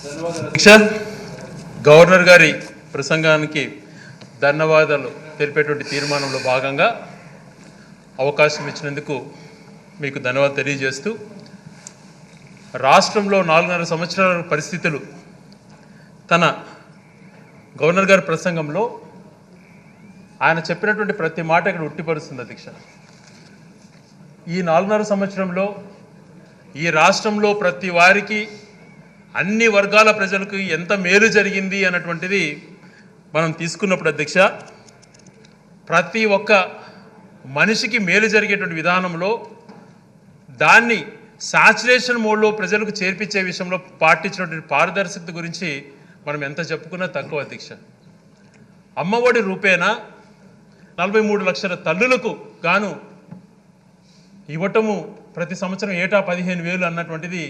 అధ్యక్ష, గవర్నర్ గారి ప్రసంగానికి ధన్యవాదాలు తెలిపేటువంటి తీర్మానంలో భాగంగా అవకాశం ఇచ్చినందుకు మీకు ధన్యవాదాలు తెలియజేస్తూ, రాష్ట్రంలో 4.5 సంవత్సరాల పరిస్థితులు తన గవర్నర్ గారి ప్రసంగంలో ఆయన చెప్పినటువంటి ప్రతి మాట ఇక్కడ ఉట్టిపరుస్తుంది అధ్యక్ష. ఈ 4.5 సంవత్సరంలో ఈ రాష్ట్రంలో ప్రతి వారికి అన్ని వర్గాల ప్రజలకు ఎంత మేలు జరిగింది అన్నటువంటిది మనం తీసుకున్నప్పుడు అధ్యక్ష, ప్రతి ఒక్క మనిషికి మేలు జరిగేటువంటి విధానంలో దాన్ని సాచురేషన్ మోడ్లో ప్రజలకు చేర్పించే విషయంలో పాటించినటువంటి పారదర్శకత గురించి మనం ఎంత చెప్పుకున్నా తక్కువ అధ్యక్ష. అమ్మఒడి రూపేణా 43 లక్షల తల్లులకు గాను ఇవ్వటము ప్రతి సంవత్సరం ఏటా 15,000 అన్నటువంటిది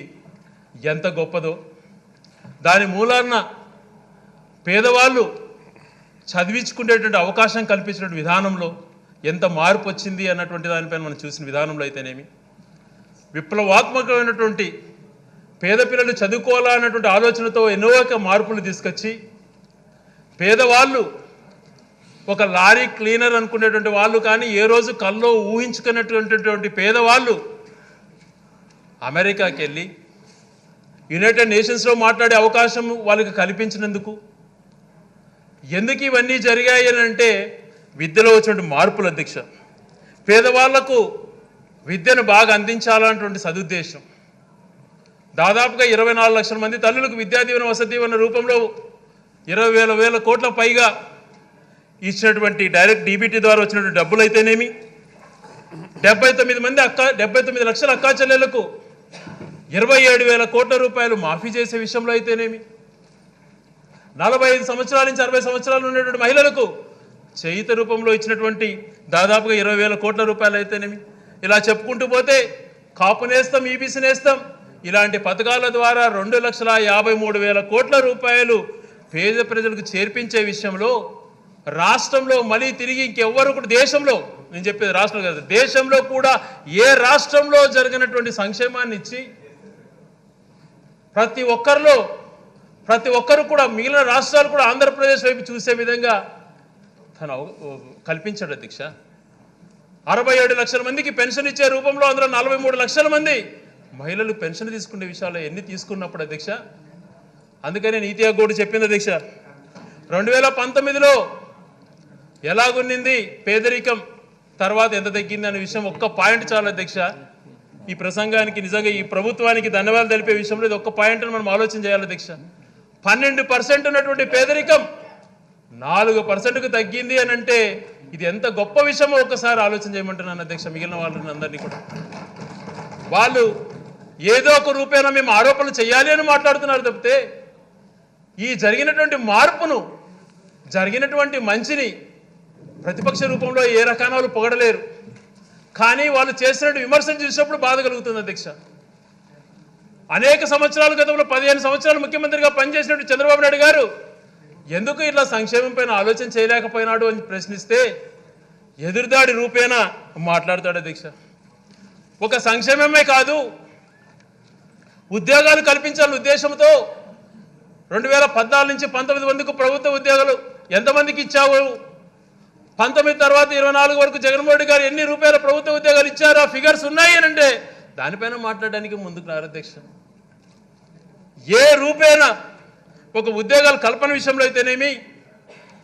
ఎంత గొప్పదో, దాని మూలాన పేదవాళ్ళు చదివించుకునేటువంటి అవకాశం కల్పించినటువంటి విధానంలో ఎంత మార్పు వచ్చింది అన్నటువంటి దానిపైన మనం చూసిన విధానంలో అయితేనేమి, విప్లవాత్మకమైనటువంటి పేద పిల్లలు చదువుకోవాలన్నటువంటి ఆలోచనతో ఎన్నో మార్పులు తీసుకొచ్చి పేదవాళ్ళు ఒక లారీ క్లీనర్ అనుకునేటువంటి వాళ్ళు కానీ ఏ రోజు కల్లో ఊహించుకున్నటువంటి పేదవాళ్ళు అమెరికాకి వెళ్ళి యునైటెడ్ నేషన్స్లో మాట్లాడే అవకాశం వాళ్ళకి కల్పించినందుకు, ఎందుకు ఇవన్నీ జరిగాయి అని అంటే విద్యలో వచ్చినటువంటి మార్పుల అధ్యక్ష. పేదవాళ్లకు విద్యను బాగా అందించాలన్నటువంటి సదుద్దేశం. దాదాపుగా 24 లక్షల మంది తల్లులకు విద్యా దీవెన వసతి దీవెన రూపంలో 20,000 కోట్ల పైగా ఇచ్చినటువంటి డైరెక్ట్ డీబీటీ ద్వారా వచ్చినటువంటి డబ్బులు అయితేనేమి, 79 లక్షల అక్కా చెల్లెలకు 27,000 కోట్ల రూపాయలు మాఫీ చేసే విషయంలో అయితేనేమి, 45 సంవత్సరాల నుంచి 60 సంవత్సరాలు ఉన్నటువంటి మహిళలకు చేయుత రూపంలో ఇచ్చినటువంటి దాదాపుగా 20,000 కోట్ల రూపాయలు అయితేనేమి, ఇలా చెప్పుకుంటూ పోతే కాపు నేస్తం, ఈబీసీ నేస్తం ఇలాంటి పథకాల ద్వారా 2,53,000 కోట్ల రూపాయలు పేద ప్రజలకు చేర్పించే విషయంలో రాష్ట్రంలో మళ్ళీ తిరిగి ఇంకెవ్వరు కూడా దేశంలో, నేను చెప్పేది రాష్ట్రం కాదు, దేశంలో కూడా ఏ రాష్ట్రంలో జరిగినటువంటి సంక్షేమాన్ని ఇచ్చి ప్రతి ఒక్కరు కూడా మిగిలిన రాష్ట్రాలు కూడా ఆంధ్రప్రదేశ్ వైపు చూసే విధంగా తను కల్పించాడు అధ్యక్ష. 67 లక్షల మందికి పెన్షన్ ఇచ్చే రూపంలో అందులో 43 లక్షల మంది మహిళలు పెన్షన్ తీసుకునే విషయాలు ఎన్ని తీసుకున్నప్పుడు అధ్యక్ష, అందుకనే నీతి ఆయోగ్ చెప్పింది అధ్యక్ష, 2019లో ఎలాగున్నింది పేదరికం, తర్వాత ఎంత తగ్గింది అనే విషయం ఒక్క పాయింట్ చాలు అధ్యక్ష. ఈ ప్రసంగానికి నిజంగా ఈ ప్రభుత్వానికి ధన్యవాదాలు తెలిపే విషయంలో ఇది ఒక్క పాయింట్ని మనం ఆలోచన చేయాలి అధ్యక్ష. 12% ఉన్నటువంటి పేదరికం 4%కు తగ్గింది అని అంటే ఇది ఎంత గొప్ప విషయమో ఒక్కసారి ఆలోచన చేయమంటున్నాను అధ్యక్ష. మిగిలిన వాళ్ళని అందరినీ కూడా వాళ్ళు ఏదో ఒక రూపేణా మేము ఆరోపణలు చేయాలి అని మాట్లాడుతున్నారు తప్పితే ఈ జరిగినటువంటి మార్పును, జరిగినటువంటి మంచిని ప్రతిపక్ష రూపంలో ఏ రకాన వాళ్ళు పొగడలేరు. కానీ వాళ్ళు చేసినట్టు విమర్శలు చూసినప్పుడు బాధ కలుగుతుంది అధ్యక్ష. అనేక సంవత్సరాల గతంలో 15 సంవత్సరాలు ముఖ్యమంత్రిగా పనిచేసినట్టు చంద్రబాబు నాయుడు గారు ఎందుకు ఇట్లా సంక్షేమం పైన ఆలోచన చేయలేకపోయినాడు అని ప్రశ్నిస్తే ఎదురుదాడి రూపేణా మాట్లాడతాడు అధ్యక్ష. ఒక సంక్షేమమే కాదు, ఉద్యోగాలు కల్పించాలనే ఉద్దేశంతో 2014 నుంచి 19 మందికి ప్రభుత్వ ఉద్యోగాలు ఎంతమందికి ఇచ్చావు, 19 తర్వాత 24 వరకు జగన్మోహన్ రెడ్డి గారు ఎన్ని రూపాయల ప్రభుత్వ ఉద్యోగాలు ఇచ్చారో ఆ ఫిగర్స్ ఉన్నాయి అని అంటే దానిపైన మాట్లాడడానికి ముందుకు రారు అధ్యక్ష. ఏ రూపేణా ఒక ఉద్యోగాల కల్పన విషయంలో అయితేనేమి,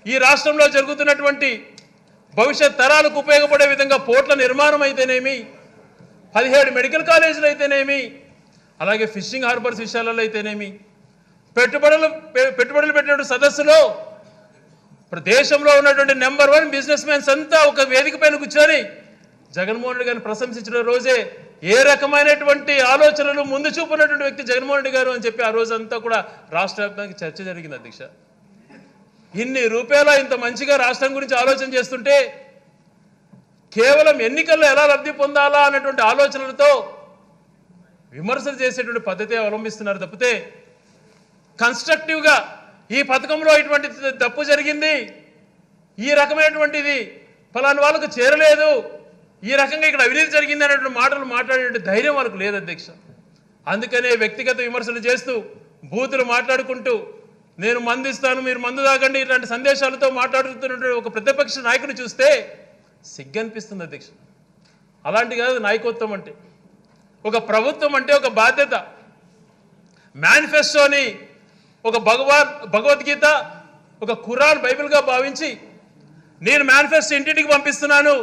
ఈ రాష్ట్రంలో జరుగుతున్నటువంటి భవిష్యత్ తరాలకు ఉపయోగపడే విధంగా పోర్ట్ల నిర్మాణం అయితేనేమి, 17 మెడికల్ కాలేజీలు అయితేనేమి, అలాగే ఫిషింగ్ హార్బర్స్ విషయాలలో అయితేనేమి, పెట్టుబడులు పెట్టినటువంటి సదస్సులో దేశంలో ఉన్నటువంటి నెంబర్ 1 బిజినెస్ మ్యాన్స్ అంతా ఒక వేదిక పైన కూర్చొని జగన్మోహన్ రెడ్డి గారిని ప్రశంసించిన రోజే ఏ రకమైనటువంటి ఆలోచనలు ముందు చూపున్నటువంటి వ్యక్తి జగన్మోహన్ రెడ్డి గారు అని చెప్పి ఆ రోజంతా కూడా రాష్ట్ర వ్యాప్తంగా చర్చ జరిగింది అధ్యక్ష. ఇన్ని రూపాయల ఇంత మంచిగా రాష్ట్రం గురించి ఆలోచన చేస్తుంటే కేవలం ఎన్నికల్లో ఎలా లబ్ధి పొందాలా అన్నటువంటి ఆలోచనలతో విమర్శలు చేసేటువంటి పద్ధతి అవలంబిస్తున్నారు తప్పితే కన్స్ట్రక్టివ్గా ఈ పథకంలో ఇటువంటి తప్పు జరిగింది, ఈ రకమైనటువంటిది ఫలాని వాళ్ళకు చేరలేదు, ఈ రకంగా ఇక్కడ అవినీతి జరిగింది అనేటువంటి మాటలు మాట్లాడే ధైర్యం వాళ్ళకు లేదు అధ్యక్ష. అందుకనే వ్యక్తిగత విమర్శలు చేస్తూ బూతులు మాట్లాడుకుంటూ నేను మందిస్తాను మీరు మందు తాగండి ఇలాంటి సందేశాలతో మాట్లాడుతున్న ఒక ప్రతిపక్ష నాయకుని చూస్తే సిగ్గనిపిస్తుంది అధ్యక్ష. అలాంటి కాదు నాయకత్వం అంటే. ఒక ప్రభుత్వం అంటే ఒక బాధ్యత. మేనిఫెస్టోని ఒక భగవద్గీత ఒక ఖురాన్ బైబిల్గా భావించి నేను మేనిఫెస్టో ఇంటింటికి పంపిస్తున్నాను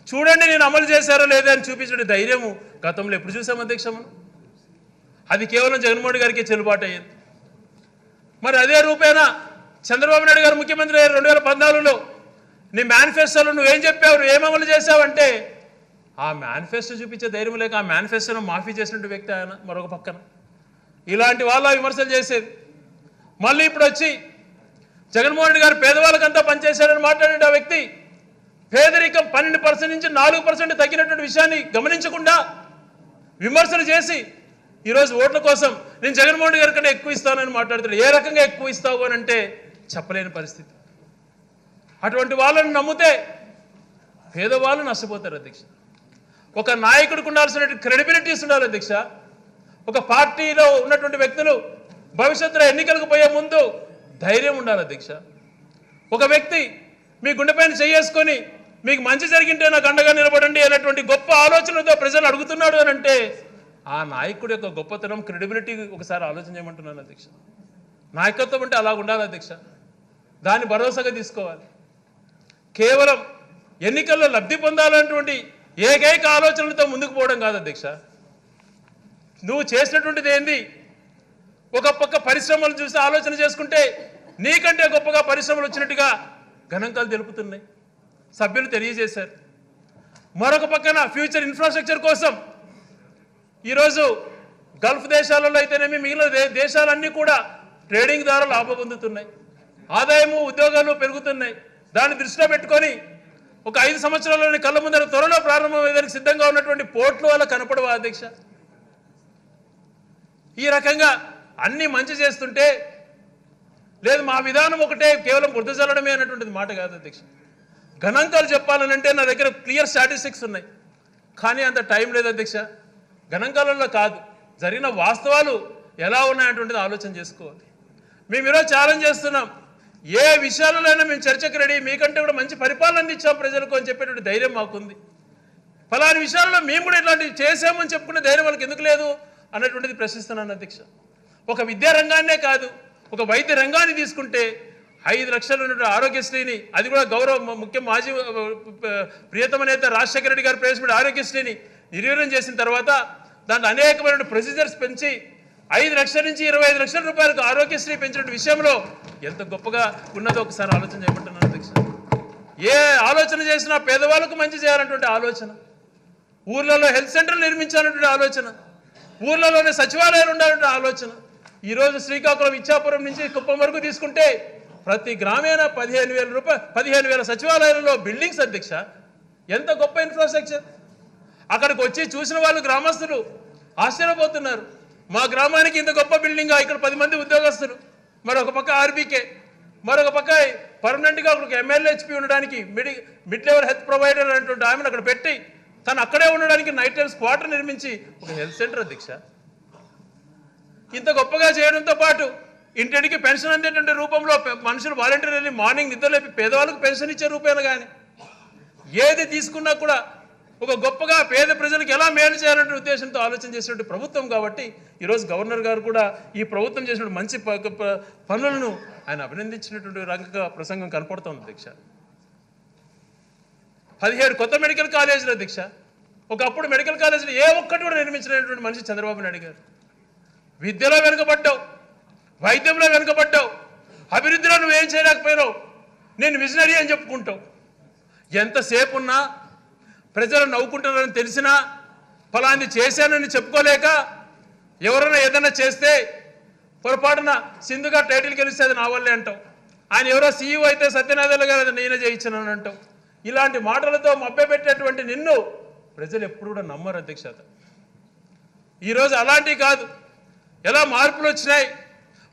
చూడండి నేను అమలు చేశారో లేదా అని చూపించే ధైర్యము గతంలో ఎప్పుడు చూసాం అధ్యక్ష మనం? అది కేవలం జగన్మోహన్ గారికి చెల్లుబాటు అయ్యింది. మరి అదే రూపేణా చంద్రబాబు నాయుడు గారు ముఖ్యమంత్రి 2014లో నీ మేనిఫెస్టోలో నువ్వేం చెప్పావు ఏం అమలు చేసావంటే ఆ మేనిఫెస్టో చూపించే ధైర్యం లేక ఆ మేనిఫెస్టోను మాఫీ చేసినట్టు వ్యక్తి ఆయన మరొక పక్కన ఇలాంటి వాళ్ళ విమర్శలు చేసేది. మళ్ళీ ఇప్పుడు వచ్చి జగన్మోహన్ రెడ్డి గారు పేదవాళ్ళకంతా పనిచేశాడని మాట్లాడే ఆ వ్యక్తి పేదరికం 12% నుంచి 4% తగ్గినటువంటి విషయాన్ని గమనించకుండా విమర్శలు చేసి ఈరోజు ఓట్ల కోసం నేను జగన్మోహన్ రెడ్డి గారి కన్నా ఎక్కువ ఇస్తానని మాట్లాడుతున్నాడు. ఏ రకంగా ఎక్కువ ఇస్తావు అని అంటే చెప్పలేని పరిస్థితి. అటువంటి వాళ్ళని నమ్మితే పేదవాళ్ళు నష్టపోతారు అధ్యక్ష. ఒక నాయకుడికి ఉండాల్సిన క్రెడిబిలిటీస్ ఉండాలి అధ్యక్ష. ఒక పార్టీలో ఉన్నటువంటి వ్యక్తులు భవిష్యత్తులో ఎన్నికలకు పోయే ముందు ధైర్యం ఉండాలి అధ్యక్ష. ఒక వ్యక్తి మీ గుండెపైన చేసుకొని మీకు మంచి జరిగింటే నాకు అండగా నిలబడండి అనేటువంటి గొప్ప ఆలోచనలతో ప్రజలు అడుగుతున్నాడు అని అంటే ఆ నాయకుడి యొక్క గొప్పతనం క్రెడిబిలిటీ ఒకసారి ఆలోచన చేయమంటున్నాను అధ్యక్ష. నాయకత్వం అంటే అలా ఉండాలి అధ్యక్ష. దాన్ని భరోసాగా తీసుకోవాలి. కేవలం ఎన్నికల్లో లబ్ధి పొందాలన్నటువంటి ఏకైక ఆలోచనలతో ముందుకు పోవడం కాదు అధ్యక్ష. నువ్వు చేసినటువంటిది ఏంది? ఒక పక్క పరిశ్రమలు చూసి ఆలోచన చేసుకుంటే నీకంటే గొప్పగా పరిశ్రమలు వచ్చినట్టుగా గణాంకాలు తెలుపుతున్నాయి, సభ్యులు తెలియజేశారు. మరొక పక్కన ఫ్యూచర్ ఇన్ఫ్రాస్ట్రక్చర్ కోసం ఈరోజు గల్ఫ్ దేశాలలో అయితేనేమి మిగిలిన దేశాలన్నీ కూడా ట్రేడింగ్ ద్వారా లాభం పొందుతున్నాయి, ఆదాయము ఉద్యోగాలు పెరుగుతున్నాయి. దాన్ని దృష్టిలో పెట్టుకొని ఒక 5 సంవత్సరాల్లోని కళ్ళ ముందర త్వరలో ప్రారంభమయ్యేదానికి సిద్ధంగా ఉన్నటువంటి పోర్ట్లు వల్ల కనపడవా అధ్యక్ష? ఈ రకంగా అన్ని మంచి చేస్తుంటే లేదు మా విధానం ఒకటే కేవలం బురద చల్లడమే అన్నటువంటిది మాట కాదు అధ్యక్ష. గణాంకాలు చెప్పాలనంటే నా దగ్గర క్లియర్ స్టాటిస్టిక్స్ ఉన్నాయి, కానీ అంత టైం లేదు అధ్యక్ష. గణాంకాలలో కాదు, జరిగిన వాస్తవాలు ఎలా ఉన్నాయనేటువంటిది ఆలోచన చేసుకోవాలి. మేము ఈరోజు ఛాలెంజ్ చేస్తున్నాం, ఏ విషయాలైనా మేము చర్చకు రెడీ, మీకంటే కూడా మంచి పరిపాలన అందించాం ప్రజలకు అని చెప్పేటువంటి ధైర్యం మాకుంది. ఫలాని విషయాల్లో మేము కూడా ఇట్లాంటివి చేసామని చెప్పుకునే ధైర్యం వాళ్ళకి ఎందుకు లేదు అన్నటువంటిది ప్రశ్నిస్తున్నాను అధ్యక్ష. ఒక విద్యారంగాన్నే కాదు, ఒక వైద్య రంగాన్ని తీసుకుంటే 5 లక్షలు ఉన్నటువంటి ఆరోగ్యశ్రీని, అది కూడా ముఖ్య మాజీ ప్రియతమ నేత రాజశేఖర రెడ్డి గారు ప్రవేశపెట్టిన ఆరోగ్యశ్రీని నిర్వీర్యం చేసిన తర్వాత దాంట్లో అనేకమైన ప్రొసీజర్స్ పెంచి 5 లక్షల నుంచి 25 లక్షల రూపాయలకు ఆరోగ్యశ్రీ పెంచిన విషయంలో ఎంత గొప్పగా ఉన్నదో ఒకసారి ఆలోచన చేయమంటున్నాను అధ్యక్ష. ఏ ఆలోచన చేసినా పేదవాళ్ళకు మంచి చేయాలన్నటువంటి ఆలోచన, ఊర్లలో హెల్త్ సెంటర్లు నిర్మించాలన్నటువంటి ఆలోచన, ఊర్లలోనే సచివాలయాలు ఉండాలనే ఆలోచన. ఈరోజు శ్రీకాకుళం ఇచ్చాపురం నుంచి కుప్పం వరకు తీసుకుంటే ప్రతి గ్రామీణ 15,000 సచివాలయాలలో బిల్డింగ్స్ అధ్యక్ష. ఎంత గొప్ప ఇన్ఫ్రాస్ట్రక్చర్. అక్కడికి వచ్చి చూసిన వాళ్ళు గ్రామస్తులు ఆశ్చర్యపోతున్నారు. మా గ్రామానికి ఇంత గొప్ప బిల్డింగ్, ఇక్కడ 10 మంది ఉద్యోగస్తులు, మరొక పక్క ఆర్బీకే, మరొక పక్క పర్మనెంట్గా ఒక MLHP ఉండడానికి మిడ్ లెవెల్ హెల్త్ ప్రొవైడర్ అనేటువంటి ఆమెను అక్కడ పెట్టి తను అక్కడే ఉండడానికి నైట్ టైమ్స్ క్వార్టర్ నిర్మించి ఒక హెల్త్ సెంటర్ అధ్యక్ష. ఇంత గొప్పగా చేయడంతో పాటు ఇంటికి పెన్షన్ అందేటువంటి రూపంలో మనుషులు వాలంటీర్ వెళ్ళి మార్నింగ్ నిద్రలేపి పేదవాళ్ళకు పెన్షన్ ఇచ్చే రూపాయలు కానీ ఏది తీసుకున్నా కూడా ఒక గొప్పగా పేద ప్రజలకు ఎలా మేలు చేయాలనే ఉద్దేశంతో ఆలోచన చేసినటువంటి ప్రభుత్వం. కాబట్టి ఈరోజు గవర్నర్ గారు కూడా ఈ ప్రభుత్వం చేసినటువంటి మంచి పనులను ఆయన అభినందించినటువంటి రంగ ప్రసంగం కనపడుతోంది అధ్యక్ష. 17 కొత్త మెడికల్ కాలేజీలు అధ్యక్ష. ఒకప్పుడు మెడికల్ కాలేజీలు ఏ ఒక్కటి కూడా నిర్మించినటువంటి మనిషి చంద్రబాబు నాయుడు గారు. విద్యలో వెనుకబడ్డావు, వైద్యంలో వెనుకబడ్డావు, అభివృద్ధిలో నువ్వేం చేయలేకపోయినావు, నేను విజనరీ అని చెప్పుకుంటావు. ఎంతసేపు ఉన్నా ప్రజలు నవ్వుకుంటున్నారని తెలిసినా ఫలాంది చేశానని చెప్పుకోలేక ఎవరైనా ఏదైనా చేస్తే పొరపాటున సింధుగా టైటిల్ గెలిస్తే అది నా వల్లే అంటావు. ఆయన ఎవరో CEO అయితే సత్యనారాయణ గారు అది నేనే చేయించానని అంటావు. ఇలాంటి మాటలతో మభ్యపెట్టేటువంటి నిన్ను ప్రజలు ఎప్పుడు కూడా నమ్మరు అధ్యక్షత. ఈరోజు అలాంటివి కాదు, ఎలా మార్పులు వచ్చినాయి.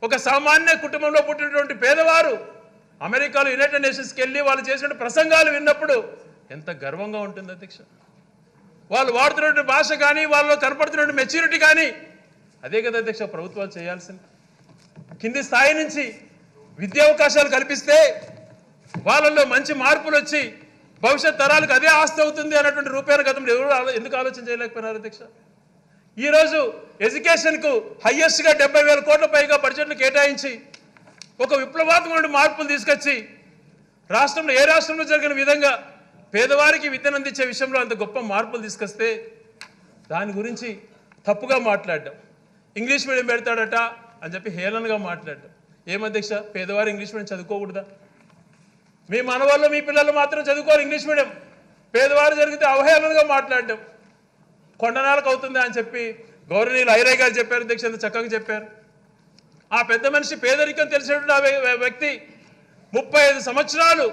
ఒక సామాన్య కుటుంబంలో పుట్టినటువంటి పేదవారు అమెరికాలో యునైటెడ్ నేషన్స్కి వెళ్ళి వాళ్ళు చేసిన ప్రసంగాలు విన్నప్పుడు ఎంత గర్వంగా ఉంటుంది అధ్యక్ష. వాళ్ళు వాడుతున్నటువంటి భాష కానీ వాళ్ళలో కనపడుతున్నటువంటి మెచ్యూరిటీ కానీ అదే కదా అధ్యక్ష ప్రభుత్వాలు చేయాల్సింది. కింది స్థాయి నుంచి విద్యా అవకాశాలు కల్పిస్తే వాళ్ళల్లో మంచి మార్పులు వచ్చి భవిష్యత్ తరాలకు అదే ఆస్తి అవుతుంది అన్నటువంటి రూపాయల గతంలో ఎవరు ఎందుకు ఆలోచన చేయలేకపోయినారు అధ్యక్ష? ఈరోజు ఎడ్యుకేషన్కు హయ్యెస్ట్గా 70,000 కోట్ల పైగా బడ్జెట్ను కేటాయించి ఒక విప్లవాత్మక మార్పులు తీసుకొచ్చి రాష్ట్రంలో ఏ రాష్ట్రంలో జరిగిన విధంగా పేదవారికి విద్యను అందించే విషయంలో అంత గొప్ప మార్పులు తీసుకొస్తే దాని గురించి తప్పుగా మాట్లాడడం, ఇంగ్లీష్ మీడియం పెడతాడట అని చెప్పి హేళనగా మాట్లాడడం. ఏమధ్యక్ష, పేదవారు ఇంగ్లీష్ మీడియం చదువుకోకూడదా? మీ మనవాళ్ళు మీ పిల్లలు మాత్రం చదువుకోరు ఇంగ్లీష్ మీడియం, పేదవారు జరిగితే అవహేళనగా మాట్లాడడం కొండనాలకు అవుతుంది అని చెప్పి గౌరవనీయులు ఐరయ్య గారు చెప్పారు అధ్యక్ష, ఎంత చక్కగా చెప్పారు. ఆ పెద్ద మనిషి పేదరికం తెలిసినటువంటి ఆ వ్యక్తి 35 సంవత్సరాలు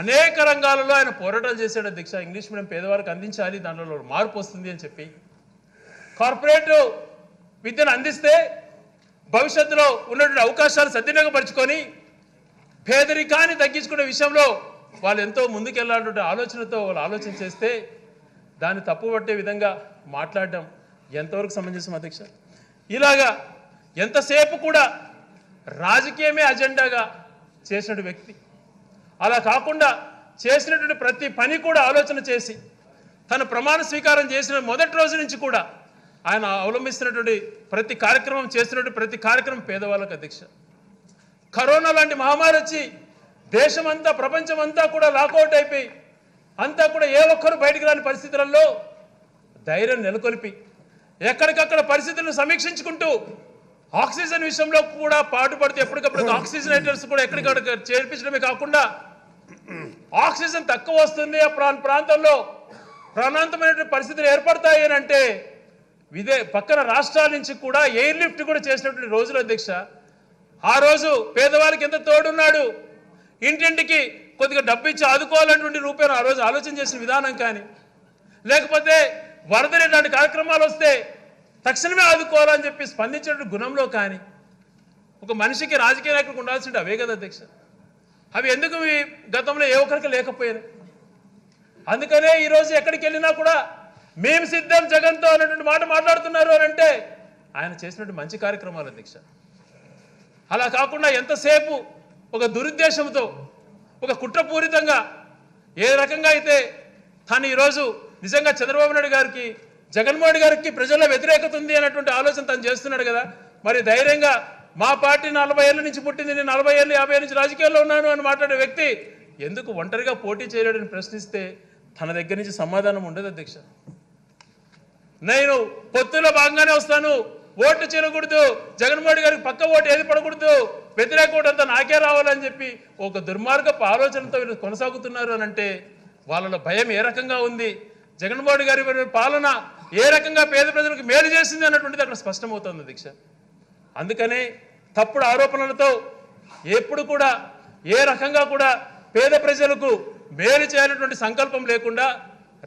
అనేక రంగాలలో ఆయన పోరాటాలు చేశాడు అధ్యక్ష. ఇంగ్లీష్ మీడియం పేదవారికి అందించాలి, దాంట్లో మార్పు వస్తుంది అని చెప్పి కార్పొరేట్ విద్యను అందిస్తే భవిష్యత్తులో ఉన్నటువంటి అవకాశాలు సద్వినియోగపరుచుకొని పేదరికాన్ని తగ్గించుకునే విషయంలో వాళ్ళు ఎంతో ముందుకెళ్లాలనే ఆలోచనతో వాళ్ళు ఆలోచన చేస్తే దాన్ని తప్పుపట్టే విధంగా మాట్లాడడం ఎంతవరకు సమంజసం అధ్యక్ష? ఇలాగా ఎంతసేపు కూడా రాజకీయమే అజెండాగా చేసినటువంటి వ్యక్తి, అలా కాకుండా చేసినటువంటి ప్రతి పని కూడా ఆలోచన చేసి తన ప్రమాణ స్వీకారం చేసిన మొదటి రోజు నుంచి కూడా ఆయన అవలంబిస్తున్నటువంటి ప్రతి కార్యక్రమం, చేస్తున్నటువంటి ప్రతి కార్యక్రమం పేదవాళ్ళకు అధ్యక్ష. కరోనా లాంటి మహమ్మారి వచ్చి దేశమంతా ప్రపంచమంతా కూడా లాకౌట్ అయిపోయి అంతా కూడా ఏ ఒక్కరు బయటికి రాని పరిస్థితులలో ధైర్యం నెలకొల్పి ఎక్కడికక్కడ పరిస్థితులను సమీక్షించుకుంటూ ఆక్సిజన్ విషయంలో కూడా పాటుపడుతూ ఎప్పటికప్పుడు ఆక్సిజనేటర్స్ కూడా ఎక్కడికక్కడ చేర్పించడమే కాకుండా ఆక్సిజన్ తక్కువ వస్తుంది ఆ ప్రాంతంలో ప్రాణాంతమైన పరిస్థితులు ఏర్పడతాయి అని అంటే పక్కన రాష్ట్రాల నుంచి కూడా ఎయిర్ లిఫ్ట్ కూడా చేసినటువంటి రోజులు అధ్యక్ష. ఆ రోజు పేదవారికి ఎంత తోడున్నాడు, ఇంటింటికి కొద్దిగా డబ్బు ఇచ్చి ఆదుకోవాలన్నటువంటి రూపాయలు ఆ రోజు ఆలోచన చేసిన విధానం కానీ, లేకపోతే వరదలు ఇలాంటి కార్యక్రమాలు వస్తే తక్షణమే ఆదుకోవాలని చెప్పి స్పందించిన గుణంలో కానీ ఒక మనిషికి రాజకీయ నాయకులకు ఉండాల్సింటే అవే కదా అధ్యక్ష. అవి ఎందుకు గతంలో ఏ ఒక్కరికి లేకపోయాయి? అందుకనే ఈరోజు ఎక్కడికి వెళ్ళినా కూడా మేము సిద్ధం జగన్తో అన్నటువంటి మాట మాట్లాడుతున్నారు అని అంటే ఆయన చేసినటువంటి మంచి కార్యక్రమాలు అధ్యక్ష. అలా కాకుండా ఎంతసేపు ఒక దురుద్దేశంతో ఒక కుట్రపూరితంగా ఏ రకంగా అయితే తను ఈరోజు నిజంగా చంద్రబాబు నాయుడు గారికి జగన్మోహన్ గారికి ప్రజల్లో వ్యతిరేకత ఉంది అన్నటువంటి ఆలోచన తను చేస్తున్నాడు కదా. మరి ధైర్యంగా మా పార్టీ 40 ఏళ్ళ నుంచి పుట్టింది, నేను 40 ఏళ్ళు 50 ఏళ్ళ నుంచి రాజకీయాల్లో ఉన్నాను అని మాట్లాడే వ్యక్తి ఎందుకు ఒంటరిగా పోటీ చేయలేడని ప్రశ్నిస్తే తన దగ్గర నుంచి సమాధానం ఉండదు అధ్యక్ష. నేను పొత్తులో భాగంగానే వస్తాను, ఓట్లు చేయకూడదు, జగన్మోహన్ గారికి పక్క ఓటు ఏది పడకూడదు, వ్యతిరేక ఓటు అంతా నాకే రావాలని చెప్పి ఒక దుర్మార్గపు ఆలోచనతో వీళ్ళు కొనసాగుతున్నారు అని అంటే వాళ్ళలో భయం ఏ రకంగా ఉంది, జగన్మోహన్ గారి పాలన ఏ రకంగా పేద ప్రజలకు మేలు చేసింది అన్నటువంటిది అక్కడ స్పష్టమవుతుంది అధ్యక్ష. అందుకనే తప్పుడు ఆరోపణలతో ఎప్పుడు కూడా ఏ రకంగా కూడా పేద ప్రజలకు మేలు చేయాలన్నటువంటి సంకల్పం లేకుండా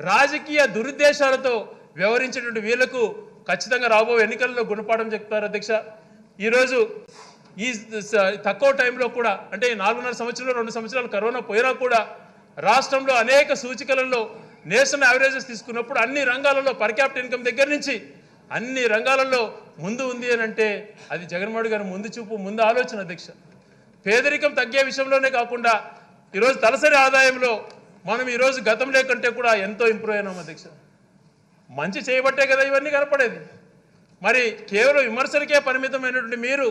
రాజకీయ దురుద్దేశాలతో వ్యవహరించేటువంటి వీళ్లకు ఖచ్చితంగా రాబోయే ఎన్నికల్లో గుణపాఠం చెప్తారు అధ్యక్ష. ఈరోజు ఈ తక్కువ టైంలో కూడా అంటే 4.5 సంవత్సరాలు 2 సంవత్సరాలు కరోనా పోయినా కూడా రాష్ట్రంలో అనేక సూచికలలో నేషనల్ యావరేజెస్ తీసుకున్నప్పుడు అన్ని రంగాలలో పర్ క్యాపిటల్ ఇన్కమ్ దగ్గర నుంచి అన్ని రంగాలలో ముందు ఉంది అని అంటే అది జగన్మోహన్ గారి ముందు చూపు, ముందు ఆలోచన అధ్యక్ష. పేదరికం తగ్గే విషయంలోనే కాకుండా ఈరోజు తలసరి ఆదాయంలో మనం ఈరోజు గతంలో కంటే కూడా ఎంతో ఇంప్రూవ్ అయినాం అధ్యక్ష. మంచి చేయబట్టే కదా ఇవన్నీ కనపడేది. మరి కేవలం విమర్శలకే పరిమితమైనటువంటి మీరు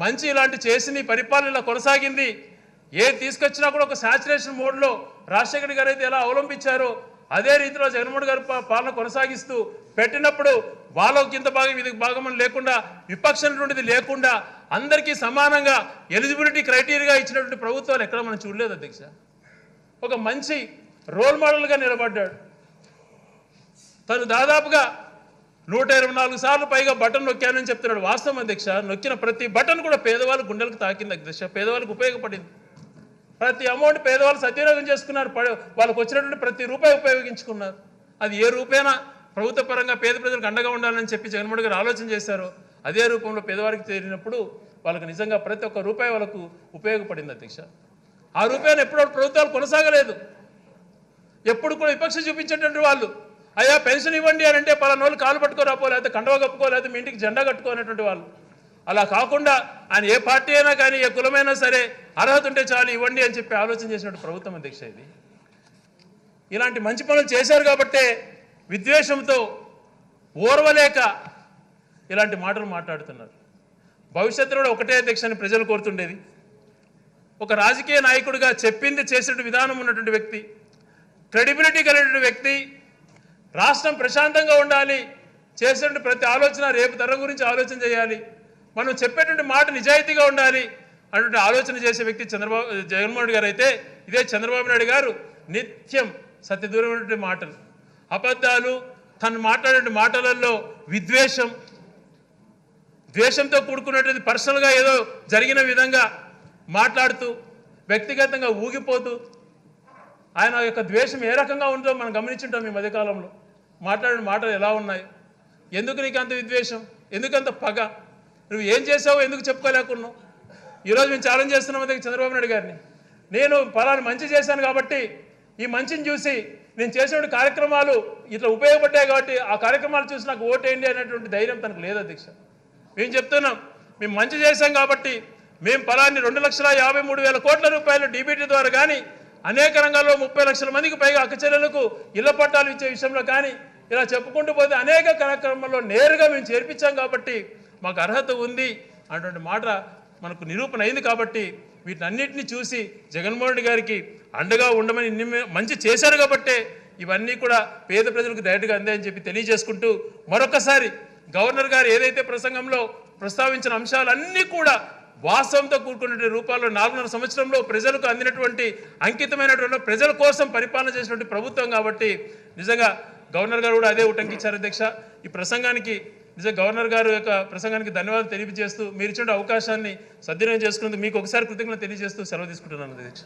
మంచి ఇలాంటి చేసింది, పరిపాలన ఇలా కొనసాగింది, ఏది తీసుకొచ్చినా కూడా ఒక సాచురేషన్ మోడ్లో రాజశేఖర గారు అయితే ఎలా అవలంబించారో అదే రీతిలో జగన్మోహన్ గారి పాలన కొనసాగిస్తూ పెట్టినప్పుడు వాళ్ళకి ఇంత భాగం ఇది భాగం లేకుండా విపక్షం నుండి లేకుండా అందరికీ సమానంగా ఎలిజిబిలిటీ క్రైటీరియా ఇచ్చినటువంటి ప్రభుత్వాలు ఎక్కడ మనం చూడలేదు అధ్యక్ష. ఒక మంచి రోల్ మోడల్గా నిలబడ్డాడు. తను దాదాపుగా 124 సార్లు పైగా బటన్ నొక్కానని చెప్తున్నాడు. వాస్తవం అధ్యక్ష, నొక్కిన ప్రతి బటన్ కూడా పేదవాళ్ళ గుండెలకు తాకింది అధ్యక్ష, పేదవాళ్ళకు ఉపయోగపడింది. ప్రతి అమౌంట్ పేదవాళ్ళు సద్వినియోగం చేసుకున్నారు, వాళ్ళకు వచ్చినటువంటి ప్రతి రూపాయి ఉపయోగించుకున్నారు. అది ఏ రూపైనా ప్రభుత్వ పరంగా పేద ప్రజలకు అండగా ఉండాలని చెప్పి జగన్మోహన్ గారు ఆలోచన చేశారో అదే రూపంలో పేదవారికి చేరినప్పుడు వాళ్ళకు నిజంగా ప్రతి ఒక్క రూపాయి వాళ్ళకు ఉపయోగపడింది అధ్యక్ష. ఆ రూపాయలు ఎప్పుడో ప్రభుత్వాలు కొనసాగలేదు. ఎప్పుడు కూడా విపక్ష చూపించేటువంటి వాళ్ళు అయ్యా పెన్షన్ ఇవ్వండి అని అంటే పలానా వాళ్ళు కాలు పట్టుకోరాపో, లేకపోతే కండవ కప్పుకో, లేకపోతే మీ ఇంటికి జెండా కట్టుకోనటువంటి వాళ్ళు అలా కాకుండా ఆయన ఏ పార్టీ అయినా కానీ ఏ కులమైనా సరే అర్హత ఉంటే చాలు ఇవ్వండి అని చెప్పి ఆలోచన చేసినట్టు ప్రభుత్వం అధ్యక్ష ఇది. ఇలాంటి మంచి పనులు చేశారు కాబట్టే విద్వేషంతో ఓర్వలేక ఇలాంటి మాటలు మాట్లాడుతున్నారు. భవిష్యత్తులో కూడా ఒకటే అధ్యక్షని ప్రజలు కోరుతుండేది, ఒక రాజకీయ నాయకుడిగా చెప్పింది చేసిన విధానం ఉన్నటువంటి వ్యక్తి, క్రెడిబిలిటీ కలిగినటువంటి వ్యక్తి, రాష్ట్రం ప్రశాంతంగా ఉండాలి, చేసేటువంటి ప్రతి ఆలోచన రేపు తరం గురించి ఆలోచన చేయాలి, మనం చెప్పేటువంటి మాట నిజాయితీగా ఉండాలి అటువంటి ఆలోచన చేసే వ్యక్తి జగన్మోహన్ రెడ్డి గారు అయితే, ఇదే చంద్రబాబు నాయుడు గారు నిత్యం సత్యదూరమైనటువంటి మాటలు, అబద్ధాలు, తను మాట్లాడే మాటలలో విద్వేషం, ద్వేషంతో కూడుకున్నటువంటి పర్సనల్గా ఏదో జరిగిన విధంగా మాట్లాడుతూ వ్యక్తిగతంగా ఊగిపోతూ ఆయన యొక్క ద్వేషం ఏ రకంగా ఉందో మనం గమనించుంటాం. ఈ మధ్యకాలంలో మాట్లాడిన మాటలు ఎలా ఉన్నాయి, ఎందుకు నీకు అంత విద్వేషం, ఎందుకంత పగ, నువ్వు ఏం చేసావో ఎందుకు చెప్పుకోలేకున్నావు. ఈరోజు మేము ఛాలెంజ్ చేస్తున్నాం చంద్రబాబు నాయుడు గారిని, నేను పలానా మంచి చేశాను కాబట్టి ఈ మంచిని చూసి నేను చేసిన కార్యక్రమాలు ఇట్లా ఉపయోగపడ్డాయి కాబట్టి ఆ కార్యక్రమాలు చూసి నాకు ఓటేయండి అనేటువంటి ధైర్యం తనకు లేదు అధ్యక్ష. మేము చెప్తున్నాం, మేము మంచి చేశాం కాబట్టి మేము పలాన్ని 2,53,000 కోట్ల రూపాయలు డీబీటీ ద్వారా కానీ అనేక రంగాల్లో 30 లక్షల మందికి పైగా అక్కచెల్లెలకు ఇళ్ల పట్టాలు ఇచ్చే విషయంలో కానీ ఇలా చెప్పుకుంటూ పోతే అనేక కార్యక్రమాల్లో నేరుగా మేము చేర్పించాం కాబట్టి మాకు అర్హత ఉంది అటువంటి మాట మనకు నిరూపణ అయింది. కాబట్టి వీటన్నిటిని చూసి జగన్మోహన్ రెడ్డి గారికి అండగా ఉండమని మంచి చేశారు కాబట్టే ఇవన్నీ కూడా పేద ప్రజలకు డైరెక్ట్గా అందాయని చెప్పి తెలియజేసుకుంటూ మరొకసారి గవర్నర్ గారు ఏదైతే ప్రసంగంలో ప్రస్తావించిన అంశాలన్నీ కూడా వాస్తవంతో కూడుకున్న రూపాల్లో 4.5 సంవత్సరంలో ప్రజలకు అందినటువంటి అంకితమైనటువంటి ప్రజల కోసం పరిపాలన చేసినటువంటి ప్రభుత్వం కాబట్టి నిజంగా గవర్నర్ గారు కూడా అదే ఉటంకించారు అధ్యక్ష. ఈ ప్రసంగానికి నిజంగా గవర్నర్ గారు యొక్క ప్రసంగానికి ధన్యవాదాలు తెలియజేస్తూ మీరు ఇచ్చిన అవకాశాన్ని సద్వినియోగం చేసుకున్నందుకు మీకు ఒకసారి కృతజ్ఞతలు తెలియజేస్తూ సెలవు తీసుకుంటున్నాను అధ్యక్ష.